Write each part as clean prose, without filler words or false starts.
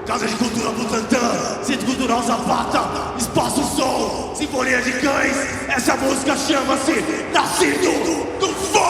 Casa de Cultura Butantã, Centro Cultural Zapata, Espaço Sol, Sinfonia de Cães. Essa música chama-se Nascido do Fogo!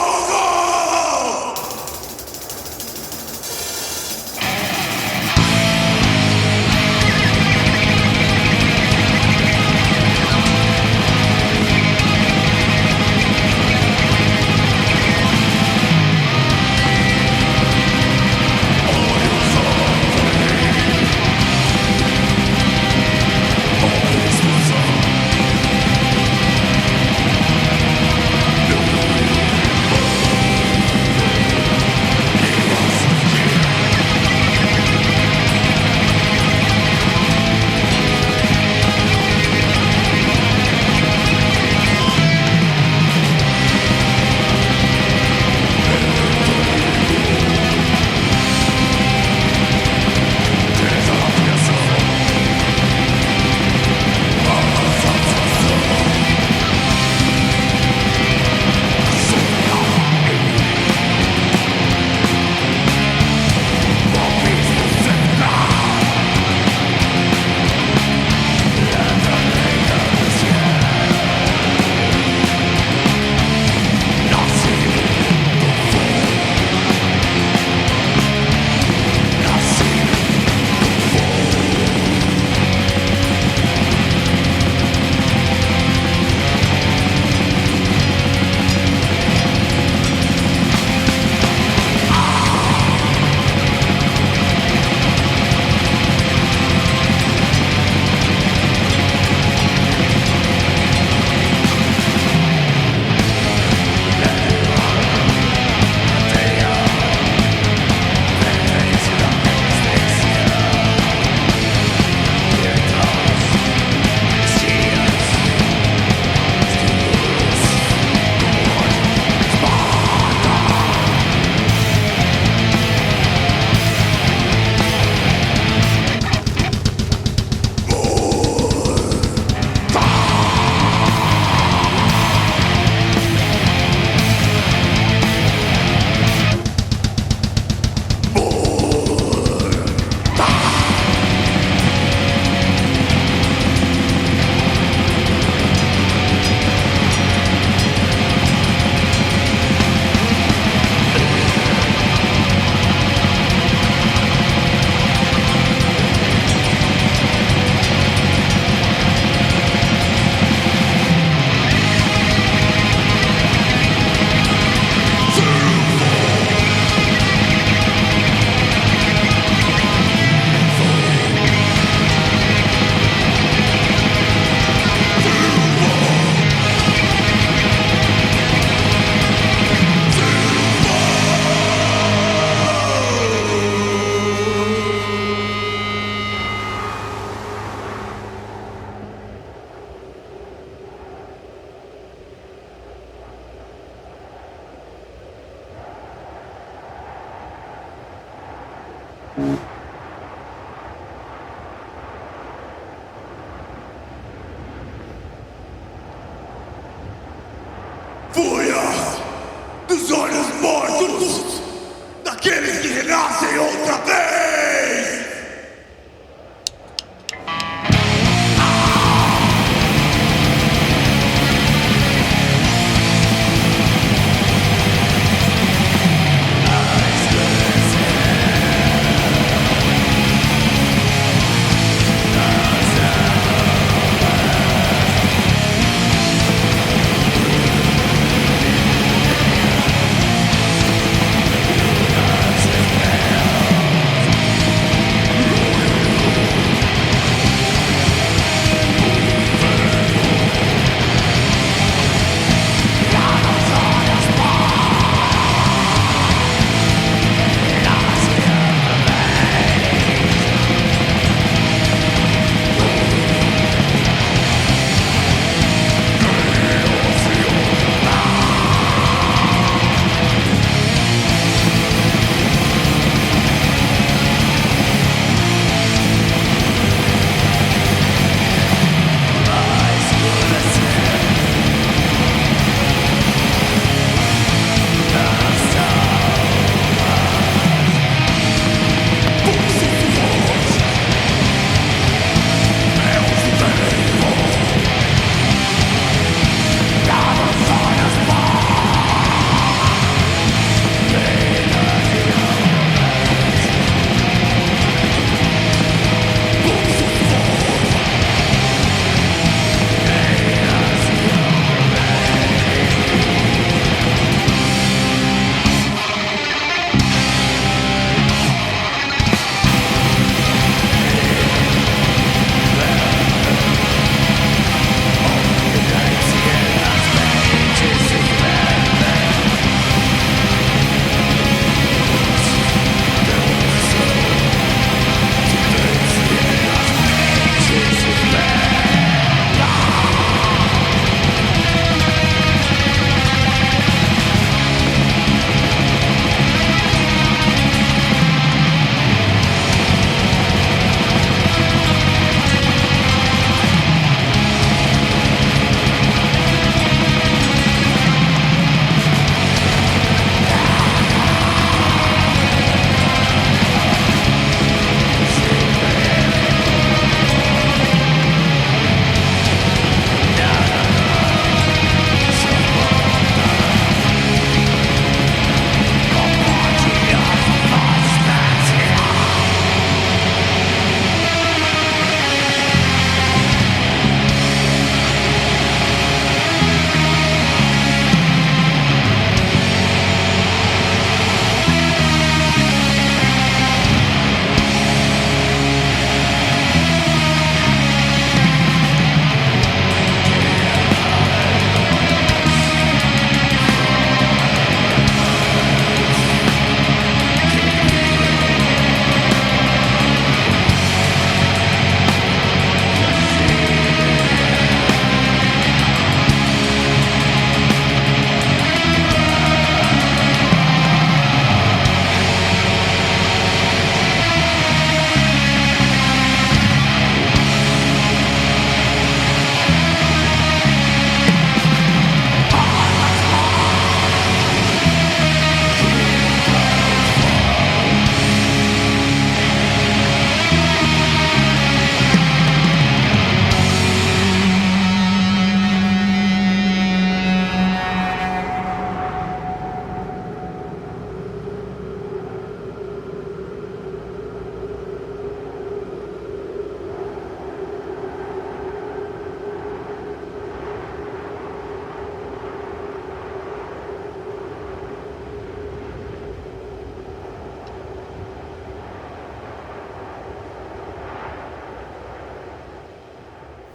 Fúria dos olhos mortos daqueles que renascem outra vez!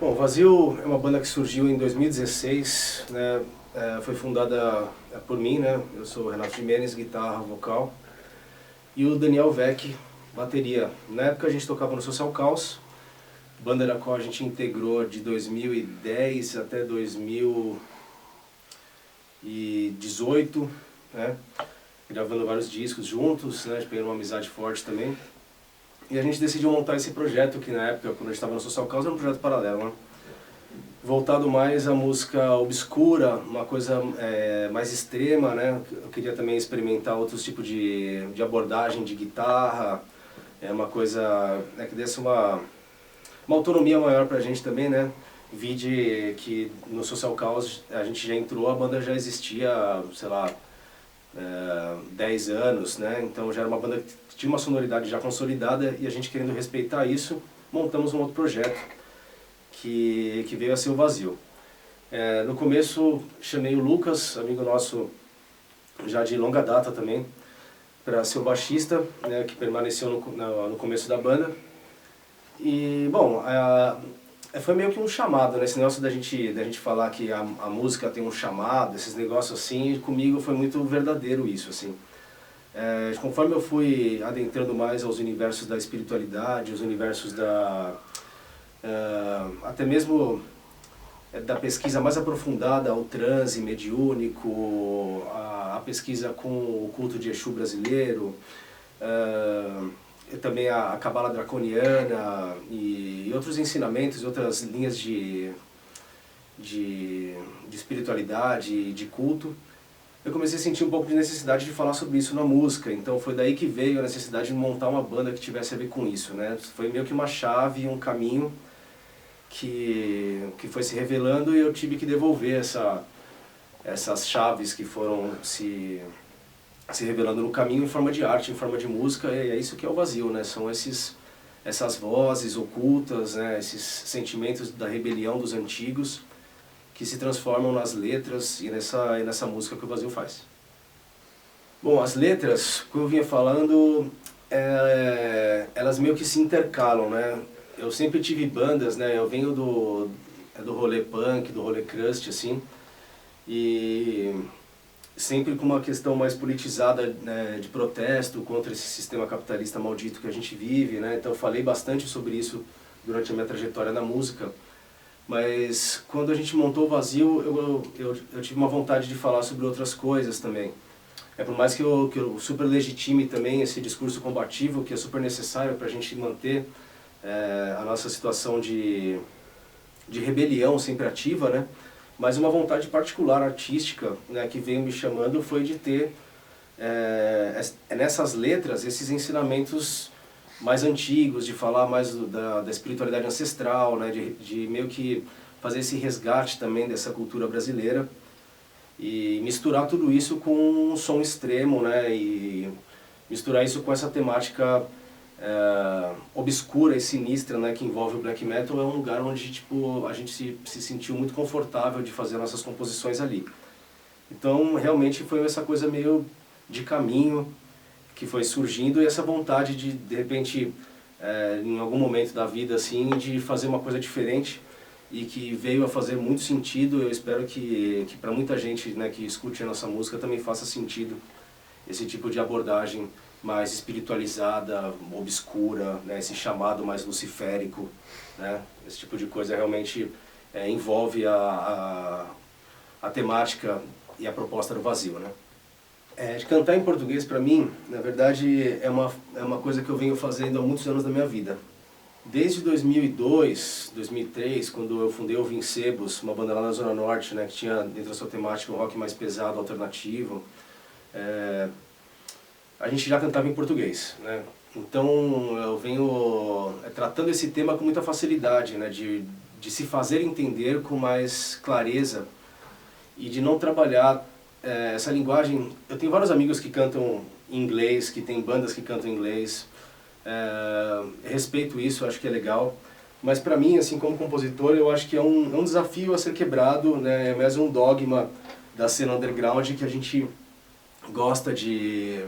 Bom, o Vazio é uma banda que surgiu em 2016, né? Foi fundada por mim, né? Eu sou o Renato Jimenez, guitarra, vocal, e o Daniel Vec, bateria. Na época a gente tocava no Social Caos, banda da qual a gente integrou de 2010 até 2018, né? Gravando vários discos juntos, né? A gente pegou uma amizade forte também. E a gente decidiu montar esse projeto, que na época, quando a gente estava no Social Causa, era um projeto paralelo, né? Voltado mais à música obscura, uma coisa mais extrema, né? Eu queria também experimentar outros tipos de abordagem de guitarra, uma coisa que desse uma autonomia maior pra gente também, né? Vide que no Social Cause a gente já entrou, a banda já existia, sei lá, 10 anos, né? Então já era uma banda que tinha uma sonoridade já consolidada e a gente querendo respeitar isso, montamos um outro projeto que veio a ser o Vazio. No começo chamei o Lucas, amigo nosso já de longa data também, para ser o baixista, né, que permaneceu no começo da banda. E, bom, foi meio que um chamado, né? Esse negócio da gente falar que a música tem um chamado, esses negócios assim, comigo foi muito verdadeiro isso, assim. Conforme eu fui adentrando mais aos universos da espiritualidade, os universos até mesmo da pesquisa mais aprofundada ao transe mediúnico, a pesquisa com o culto de Exu brasileiro, também a Cabala Draconiana e outros ensinamentos, outras linhas de espiritualidade, de culto, eu comecei a sentir um pouco de necessidade de falar sobre isso na música. Então foi daí que veio a necessidade de montar uma banda que tivesse a ver com isso, né? Foi meio que uma chave, um caminho que foi se revelando e eu tive que devolver essas chaves que foram se revelando no caminho em forma de arte, em forma de música, e é isso que é o Vazio, né? São essas vozes ocultas, né? Esses sentimentos da rebelião dos antigos que se transformam nas letras e nessa música que o Vazio faz. Bom, as letras, como eu vinha falando, elas meio que se intercalam, né? Eu sempre tive bandas, né? Eu venho do rolê punk, do rolê crust, assim, e sempre com uma questão mais politizada, né, de protesto contra esse sistema capitalista maldito que a gente vive, né? Então eu falei bastante sobre isso durante a minha trajetória na música, mas quando a gente montou o Vazio, eu tive uma vontade de falar sobre outras coisas também. Por mais que eu super legitime também esse discurso combativo, que é super necessário para a gente manter a nossa situação de rebelião sempre ativa, né? Mas uma vontade particular, artística, né, que veio me chamando foi de ter nessas letras esses ensinamentos mais antigos, de falar mais da espiritualidade ancestral, né, de meio que fazer esse resgate também dessa cultura brasileira e misturar tudo isso com um som extremo, né, e misturar isso com essa temática obscura e sinistra, né, que envolve o black metal. É um lugar onde tipo, a gente se sentiu muito confortável de fazer nossas composições ali. Então realmente foi essa coisa meio de caminho que foi surgindo e essa vontade de repente, em algum momento da vida assim, de fazer uma coisa diferente e que veio a fazer muito sentido. Eu espero que para muita gente, né, que escute a nossa música também faça sentido esse tipo de abordagem mais espiritualizada, obscura, né, esse chamado mais luciférico, né, esse tipo de coisa realmente envolve a temática e a proposta do Vazio, né. De cantar em português, para mim, na verdade, é uma coisa que eu venho fazendo há muitos anos da minha vida. Desde 2002, 2003, quando eu fundei o Vincebos, uma banda lá na Zona Norte, né, que tinha dentro da sua temática um rock mais pesado, alternativo, a gente já cantava em português, né? Então eu venho tratando esse tema com muita facilidade, né, de se fazer entender com mais clareza e de não trabalhar essa linguagem. Eu tenho vários amigos que cantam em inglês, que tem bandas que cantam em inglês, respeito isso, acho que é legal, mas para mim, assim, como compositor, eu acho que é um desafio a ser quebrado, né? É mais um dogma da cena underground que a gente gosta de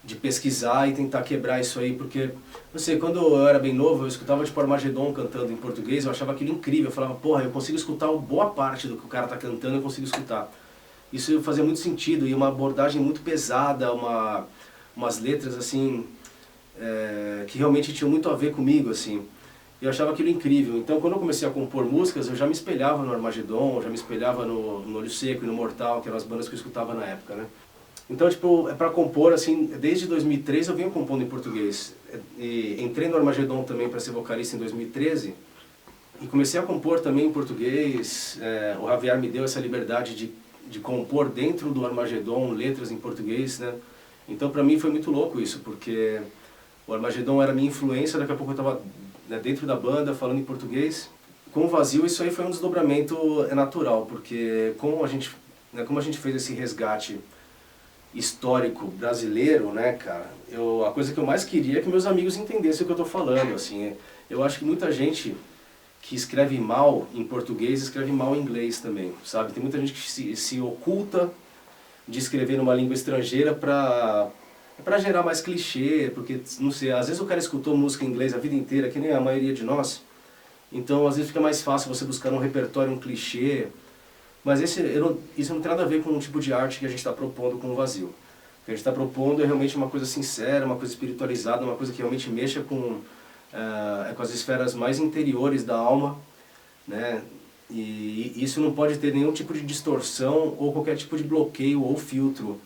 de pesquisar e tentar quebrar isso aí, porque, não sei, quando eu era bem novo, eu escutava tipo Armagedon cantando em português, eu achava aquilo incrível, eu falava, porra, eu consigo escutar boa parte do que o cara tá cantando, eu consigo escutar. Isso fazia muito sentido, e uma abordagem muito pesada, umas letras assim, que realmente tinham muito a ver comigo, assim. Eu achava aquilo incrível, então quando eu comecei a compor músicas, eu já me espelhava no Armagedon, já me espelhava no Olho Seco e no Mortal, que eram as bandas que eu escutava na época, né? Então, tipo, é pra compor, assim, desde 2003 eu venho compondo em português. E entrei no Armagedon também para ser vocalista em 2013 e comecei a compor também em português. O Javier me deu essa liberdade de compor dentro do Armagedon letras em português, né? Então, pra mim foi muito louco isso, porque o Armagedon era minha influência, daqui a pouco eu tava, né, dentro da banda falando em português. Com o Vazio, isso aí foi um desdobramento natural, porque como a gente fez esse resgate histórico brasileiro, né, cara, a coisa que eu mais queria é que meus amigos entendessem o que eu tô falando, assim. Eu acho que muita gente que escreve mal em português escreve mal em inglês também, sabe? Tem muita gente que se oculta de escrever numa língua estrangeira pra gerar mais clichê, porque, não sei, às vezes o cara escutou música em inglês a vida inteira, que nem a maioria de nós, então às vezes fica mais fácil você buscar um repertório, um clichê. Mas isso não tem nada a ver com o tipo de arte que a gente está propondo com o Vazio. O que a gente está propondo é realmente uma coisa sincera, uma coisa espiritualizada, uma coisa que realmente mexa com as esferas mais interiores da alma, né? E isso não pode ter nenhum tipo de distorção ou qualquer tipo de bloqueio ou filtro.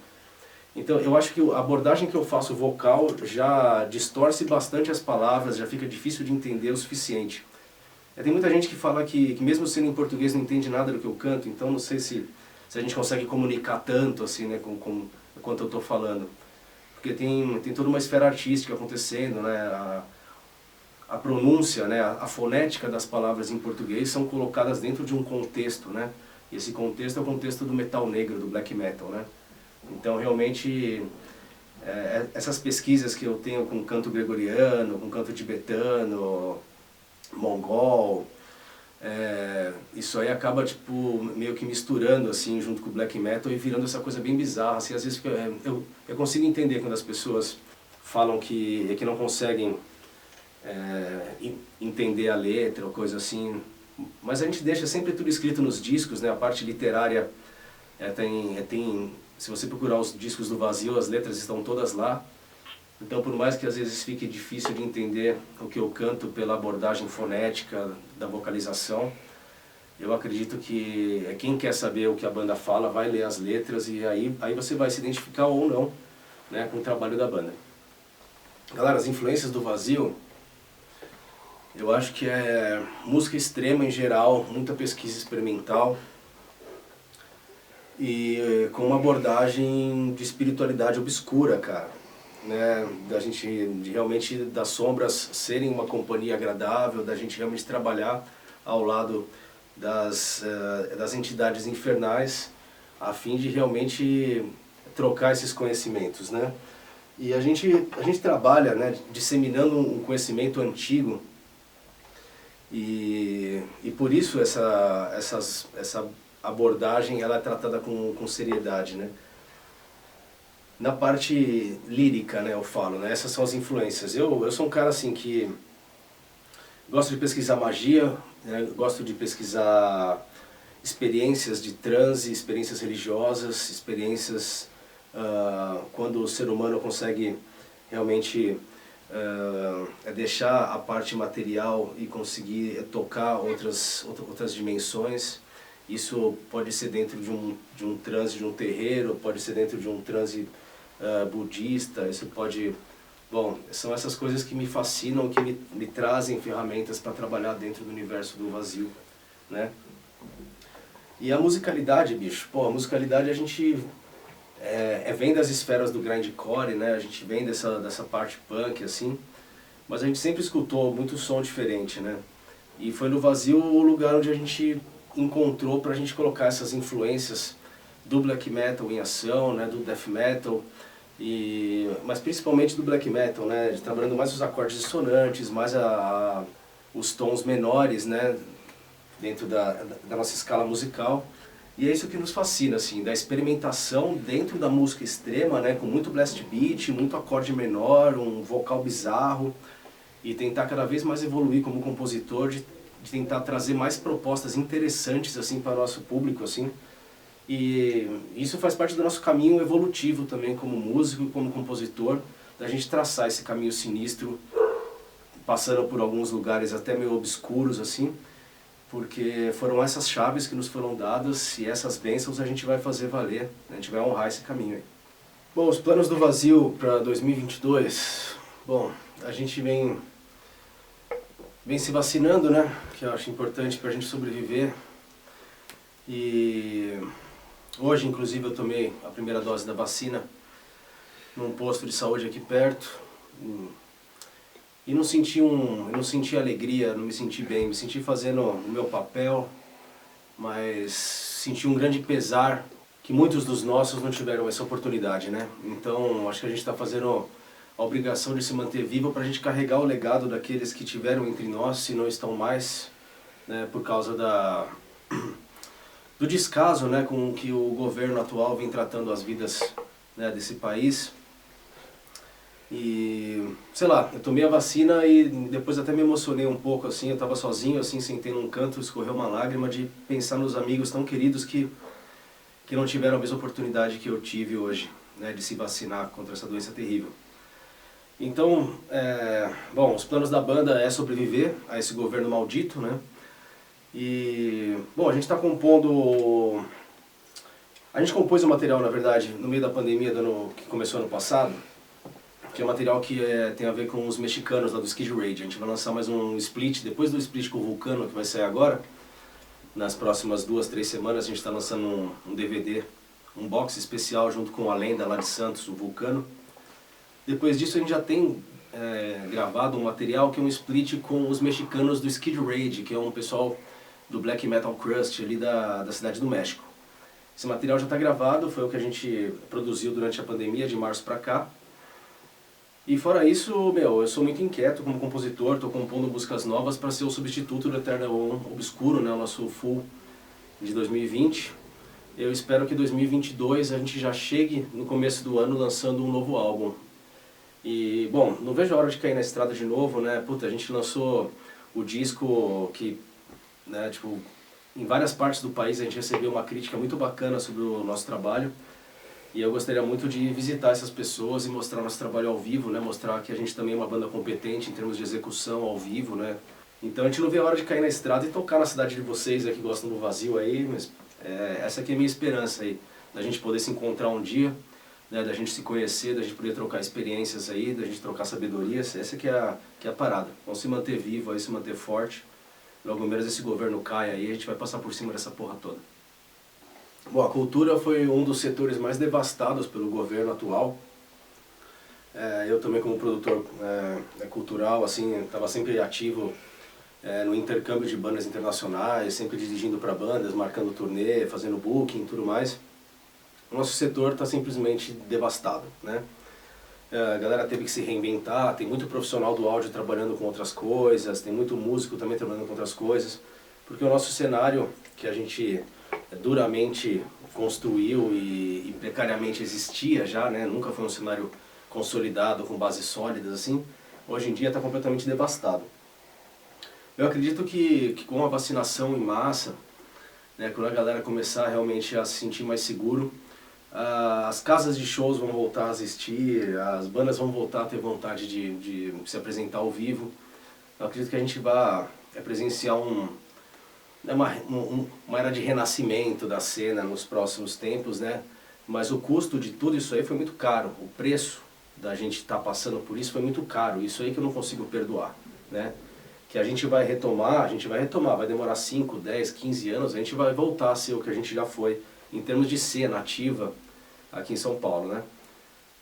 Então eu acho que a abordagem que eu faço vocal já distorce bastante as palavras, já fica difícil de entender o suficiente. Tem muita gente que fala que mesmo sendo em português não entende nada do que eu canto, então não sei se a gente consegue comunicar tanto assim, né, quanto eu estou falando. Porque tem toda uma esfera artística acontecendo, né, a pronúncia, né, a fonética das palavras em português são colocadas dentro de um contexto, né, e esse contexto é o contexto do metal negro, do black metal, né. Então realmente essas pesquisas que eu tenho com canto gregoriano, com canto tibetano, mongol, isso aí acaba tipo meio que misturando assim junto com o black metal e virando essa coisa bem bizarra, assim. Às vezes eu consigo entender quando as pessoas falam que não conseguem entender a letra ou coisa assim, mas a gente deixa sempre tudo escrito nos discos, né? A parte literária se você procurar os discos do Vazio, as letras estão todas lá. Então, por mais que às vezes fique difícil de entender o que eu canto pela abordagem fonética da vocalização, eu acredito que quem quer saber o que a banda fala vai ler as letras e aí você vai se identificar ou não, né, com o trabalho da banda. Galera, as influências do Vazio, eu acho que é música extrema em geral, muita pesquisa experimental e com uma abordagem de espiritualidade obscura, cara. Né, de realmente das sombras serem uma companhia agradável, da gente realmente trabalhar ao lado das entidades infernais a fim de realmente trocar esses conhecimentos, né? E a gente trabalha, né, disseminando um conhecimento antigo e por isso essa abordagem ela é tratada com seriedade, né? Na parte lírica, né, eu falo, né, essas são as influências. Eu sou um cara assim que gosto de pesquisar magia, né, gosto de pesquisar experiências de transe, experiências religiosas, experiências quando o ser humano consegue realmente deixar a parte material e conseguir tocar outras dimensões. Isso pode ser dentro de um transe de um terreiro, pode ser dentro de um transe budista, isso pode... Bom, são essas coisas que me fascinam, que me trazem ferramentas para trabalhar dentro do universo do Vazio, né? E a musicalidade, bicho, pô, a musicalidade a gente vem das esferas do grindcore, né? A gente vem dessa parte punk, assim, mas a gente sempre escutou muito som diferente, né? E foi no Vazio o lugar onde a gente encontrou pra gente colocar essas influências do black metal em ação, né, do death metal, mas principalmente do black metal, né, trabalhando mais os acordes dissonantes, mais os tons menores, né, dentro da nossa escala musical. E é isso que nos fascina, assim, da experimentação dentro da música extrema, né, com muito blast beat, muito acorde menor, um vocal bizarro, e tentar cada vez mais evoluir como compositor, de tentar trazer mais propostas interessantes, assim, para o nosso público, assim. E isso faz parte do nosso caminho evolutivo também como músico, como compositor, da gente traçar esse caminho sinistro, passando por alguns lugares até meio obscuros, assim, porque foram essas chaves que nos foram dadas e essas bênçãos a gente vai fazer valer, a gente vai honrar esse caminho aí. Bom, os planos do Vazio para 2022, bom, a gente vem se vacinando, né, que eu acho importante para a gente sobreviver, e hoje inclusive eu tomei a primeira dose da vacina num posto de saúde aqui perto, e não senti alegria, não me senti bem, me senti fazendo o meu papel, mas senti um grande pesar que muitos dos nossos não tiveram essa oportunidade, né? Então acho que a gente está fazendo a obrigação de se manter vivo para a gente carregar o legado daqueles que tiveram entre nós e não estão mais, né, por causa do descaso, né, com que o governo atual vem tratando as vidas, né, desse país. E, sei lá, eu tomei a vacina e depois até me emocionei um pouco, assim, eu estava sozinho, assim, sentei num canto, escorreu uma lágrima de pensar nos amigos tão queridos que não tiveram a mesma oportunidade que eu tive hoje, né, de se vacinar contra essa doença terrível. Então, bom, os planos da banda é sobreviver a esse governo maldito, né, e, bom, a gente está compondo... A gente compôs o material, na verdade, no meio da pandemia que começou ano passado, que é um material que tem a ver com os mexicanos lá do Skid Rage. A gente vai lançar mais um split, depois do split com o Vulcano, que vai sair agora. Nas próximas 2, 3 semanas a gente está lançando um DVD, um box especial junto com a lenda lá de Santos, o Vulcano. Depois disso a gente já tem gravado um material que é um split com os mexicanos do Skid Rage, que é um pessoal do Black Metal Crust ali da cidade do México. Esse material já está gravado, foi o que a gente produziu durante a pandemia, de março para cá. E fora isso, eu sou muito inquieto como compositor, estou compondo músicas novas para ser o substituto do Eternal Obscuro, né, o nosso full de 2020. Eu espero que 2022 a gente já chegue no começo do ano lançando um novo álbum. E, bom, não vejo a hora de cair na estrada de novo, né, puta, a gente lançou o disco que, né, tipo, em várias partes do país a gente recebeu uma crítica muito bacana sobre o nosso trabalho. E eu gostaria muito de visitar essas pessoas e mostrar nosso trabalho ao vivo, né? Mostrar que a gente também é uma banda competente em termos de execução ao vivo, né? Então a gente não vê a hora de cair na estrada e tocar na cidade de vocês que gostam do Vazio aí, mas essa aqui é a minha esperança aí, da gente poder se encontrar um dia, né? Da gente se conhecer, da gente poder trocar experiências aí, da gente trocar sabedorias, essa que é a parada. Vamos se manter vivo aí, se manter forte, logo menos esse governo cai aí, a gente vai passar por cima dessa porra toda. Bom, a cultura foi um dos setores mais devastados pelo governo atual. Eu também como produtor cultural, assim, estava sempre ativo no intercâmbio de bandas internacionais, sempre dirigindo para bandas, marcando turnê, fazendo booking e tudo mais. O nosso setor está simplesmente devastado, né? A galera teve que se reinventar, tem muito profissional do áudio trabalhando com outras coisas, tem muito músico também trabalhando com outras coisas, porque o nosso cenário, que a gente duramente construiu e precariamente existia já, né? Nunca foi um cenário consolidado, com bases sólidas assim, hoje em dia está completamente devastado. Eu acredito que com a vacinação em massa, né, quando a galera começar realmente a se sentir mais seguro, as casas de shows vão voltar a existir, as bandas vão voltar a ter vontade de se apresentar ao vivo. Eu acredito que a gente vai presenciar uma era de renascimento da cena nos próximos tempos, né? Mas o custo de tudo isso aí foi muito caro. O preço da gente estar passando por isso foi muito caro. Isso aí que eu não consigo perdoar, né? Que a gente vai retomar, vai demorar 5, 10, 15 anos, a gente vai voltar a ser o que a gente já foi, em termos de cena ativa aqui em São Paulo, né?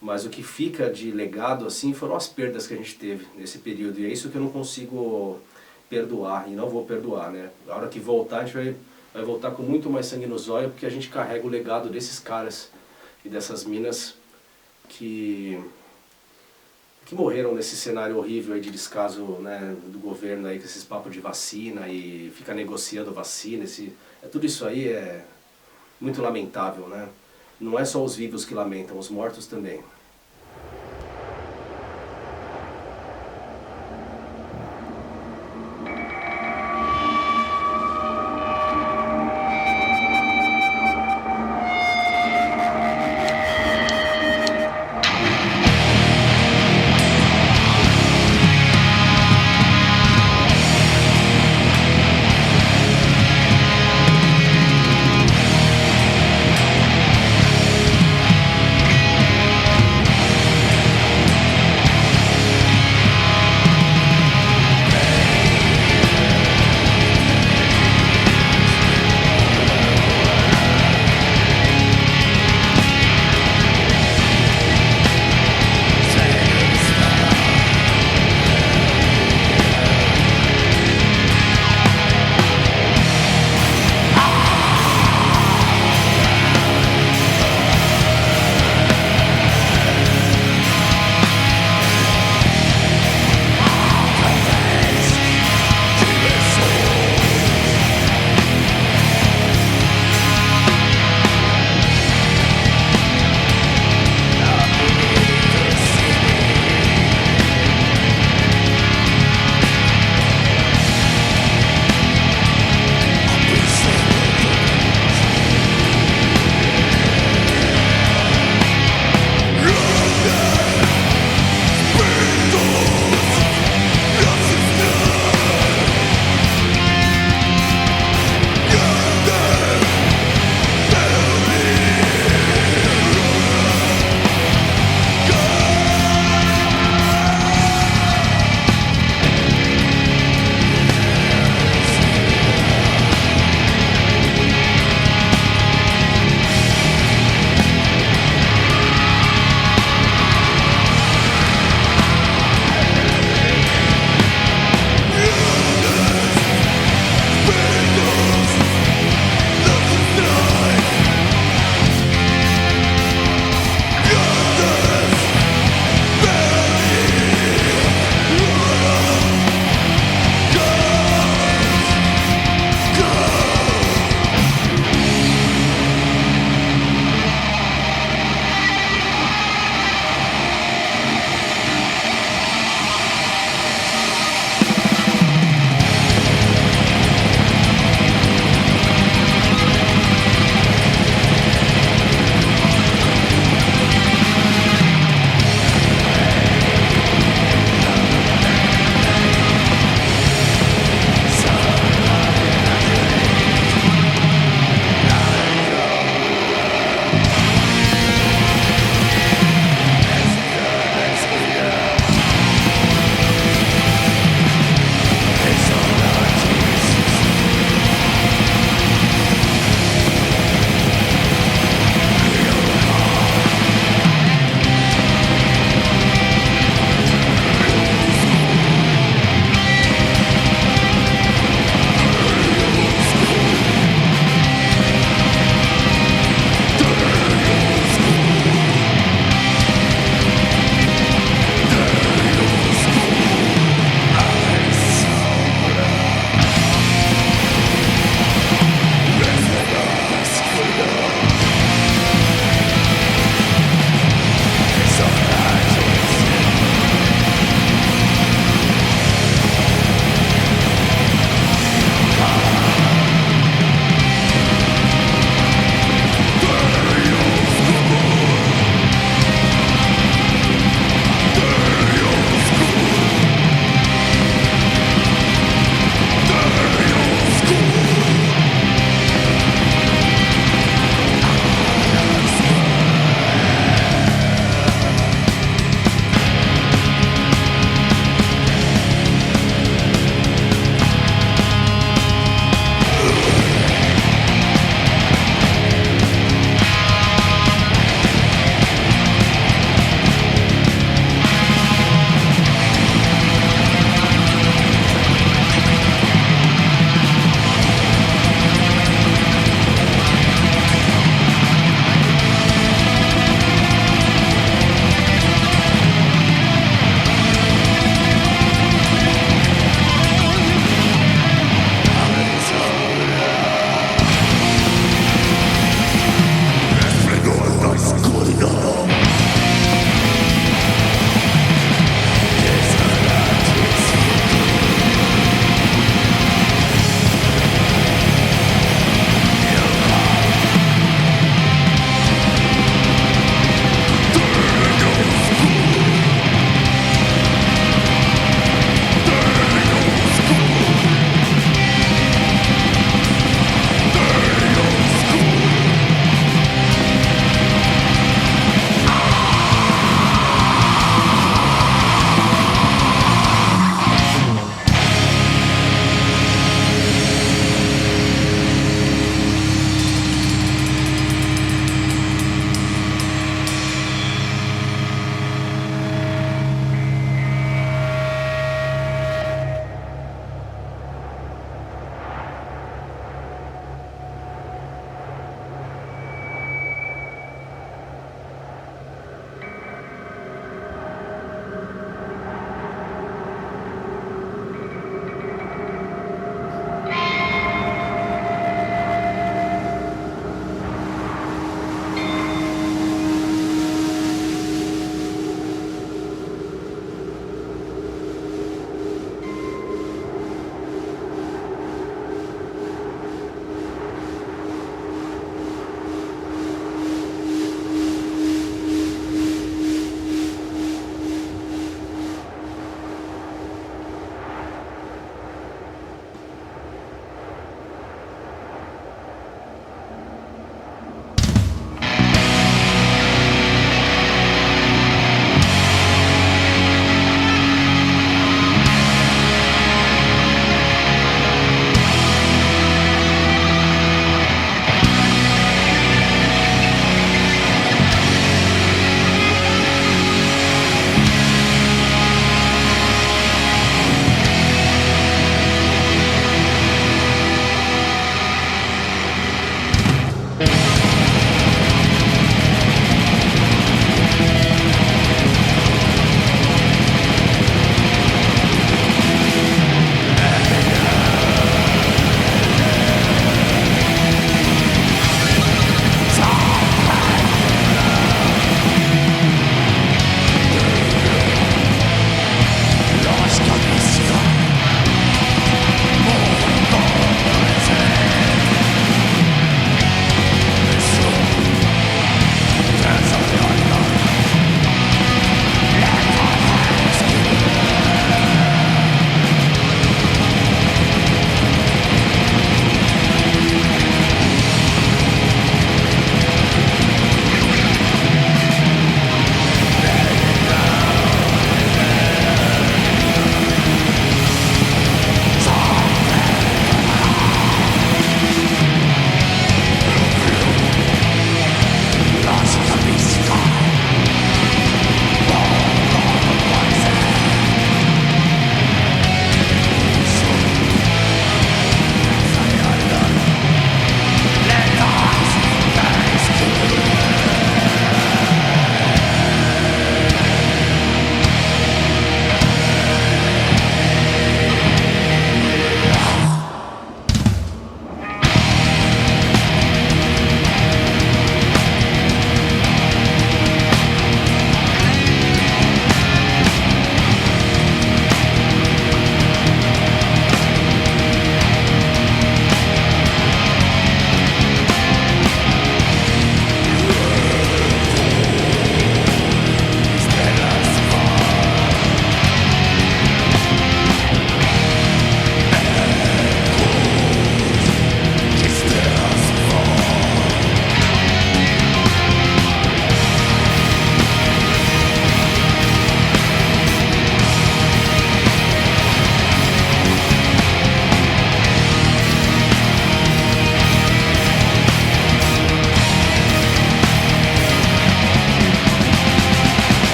Mas o que fica de legado, assim, foram as perdas que a gente teve nesse período. E é isso que eu não consigo perdoar, e não vou perdoar, né? A hora que voltar, a gente vai voltar com muito mais sangue nos olhos, porque a gente carrega o legado desses caras e dessas minas que morreram nesse cenário horrível aí de descaso, né, do governo aí, com esses papos de vacina e ficar negociando vacina, tudo isso aí muito lamentável, né? Não é só os vivos que lamentam, os mortos também.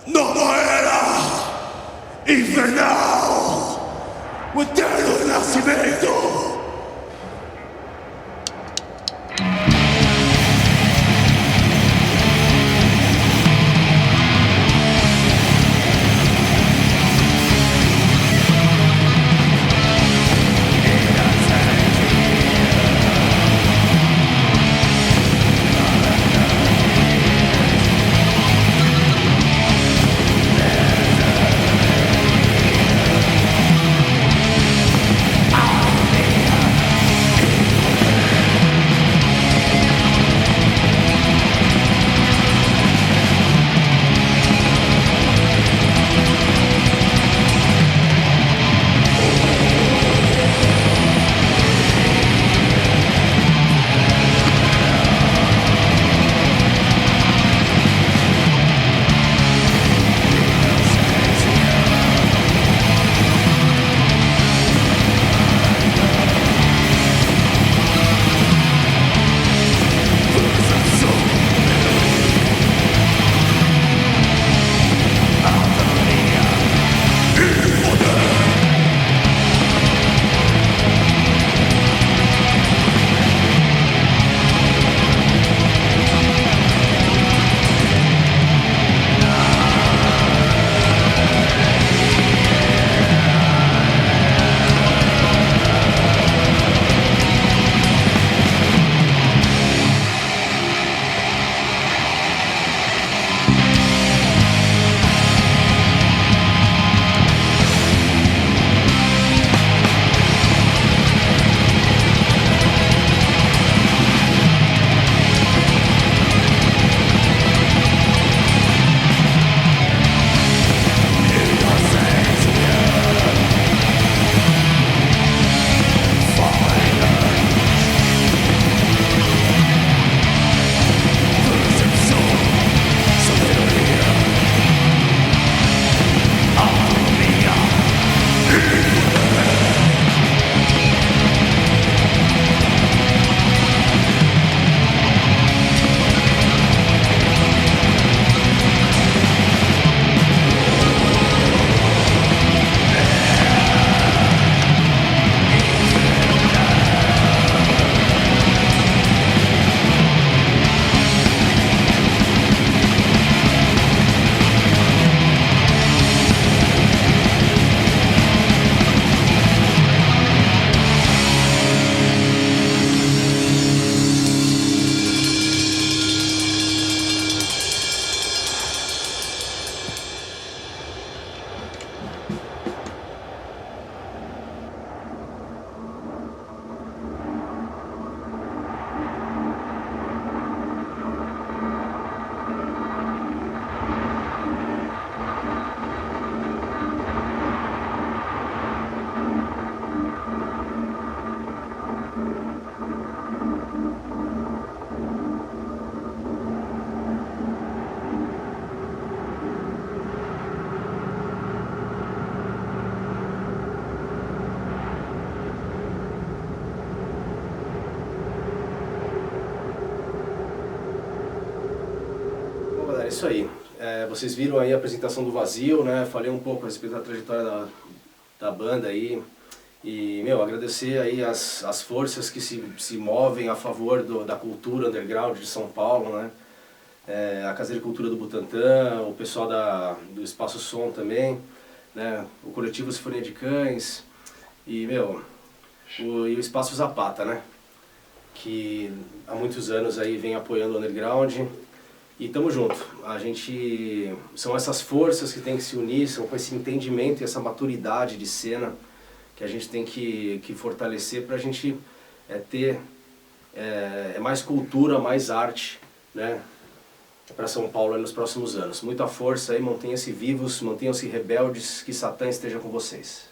Nova era infernal, o eterno renascimento. É isso aí. Vocês viram aí a apresentação do Vazio, né? Falei um pouco a respeito da trajetória da banda aí. E, agradecer aí as forças que se movem a favor da cultura underground de São Paulo, né? A Casa de Cultura do Butantã, o pessoal do Espaço Som também, né? O coletivo Sinfonia de Cães e, o Espaço Zapata, né? Que há muitos anos aí vem apoiando o underground. E tamo junto. São essas forças que tem que se unir, são com esse entendimento e essa maturidade de cena que a gente tem que fortalecer para a gente ter mais cultura, mais arte, né, para São Paulo nos próximos anos. Muita força aí, mantenham-se vivos, mantenham-se rebeldes, que Satã esteja com vocês.